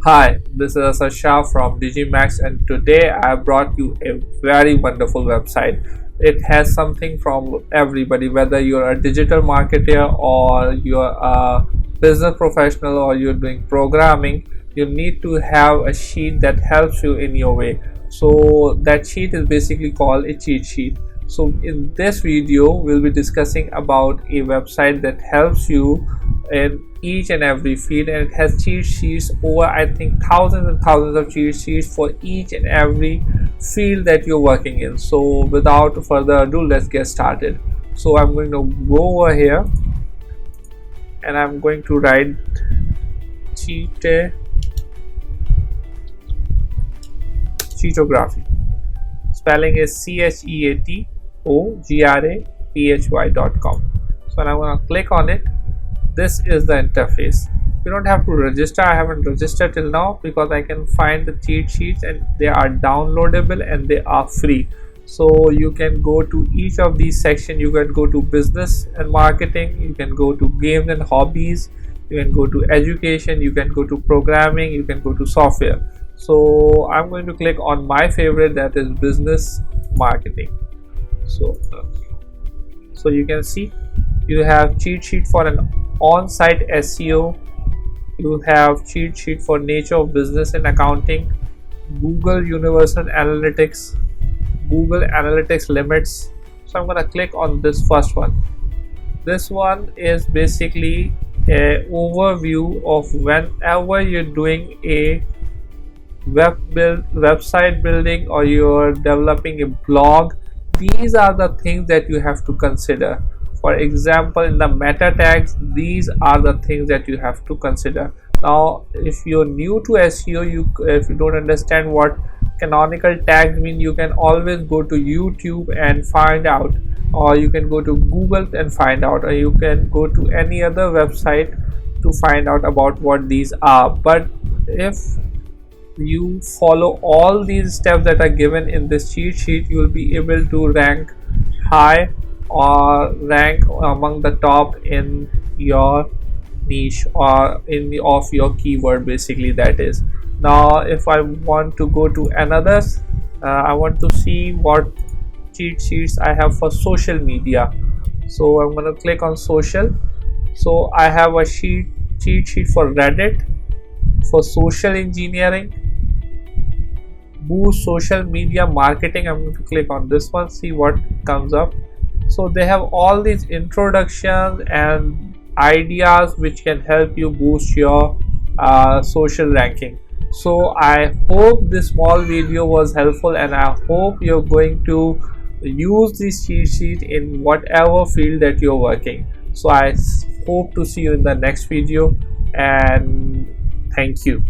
Hi, this is Asha from Digimax, and today I brought you a very wonderful website. It has something from everybody, whether you're a digital marketer or you're a business professional or you're doing programming. You need to have a sheet that helps you in your way. So that sheet is basically called a cheat sheet. So in this video we'll be discussing about a website that helps you in each and every field, and it has cheat sheets over, I think, thousands and thousands of cheat sheets for each and every field that you're working in. So without further ado, let's get started. So I'm going to go over here and I'm going to write cheatography. Spelling is cheatography.com. So I'm going to click on it. This is the interface. You don't have to register. I haven't registered till now because I can find the cheat sheets and they are downloadable and they are free. So you can go to each of these sections. You can go to business and marketing, you can go to games and hobbies, you can go to education, you can go to programming, you can go to software. So I'm going to click on my favorite, that is business marketing. So you can see you have cheat sheet for an on-site SEO, you have cheat sheet for nature of business and accounting, Google Universal Analytics, Google Analytics limits. So I'm going to click on this first one. This one is basically a overview of whenever you're doing a website building or you're developing a blog. These are the things that you have to consider. For example, in the meta tags, these are the things that you have to consider. Now if you're new to SEO, if you don't understand what canonical tags mean, you can always go to YouTube and find out, or you can go to Google and find out, or you can go to any other website to find out about what these are. But if you follow all these steps that are given in this cheat sheet, you will be able to rank high or rank among the top in your niche or in the of your keyword, basically. That is, now if I want to go to another, I want to see what cheat sheets I have for social media. So I'm going to click on social. So I have a cheat sheet for Reddit, for social engineering, boost social media marketing. I'm going to click on this one, see what comes up. So they have all these introductions and ideas which can help you boost your social ranking. So I hope this small video was helpful, and I hope you're going to use this cheat sheet in whatever field that you're working. So I hope to see you in the next video, and thank you.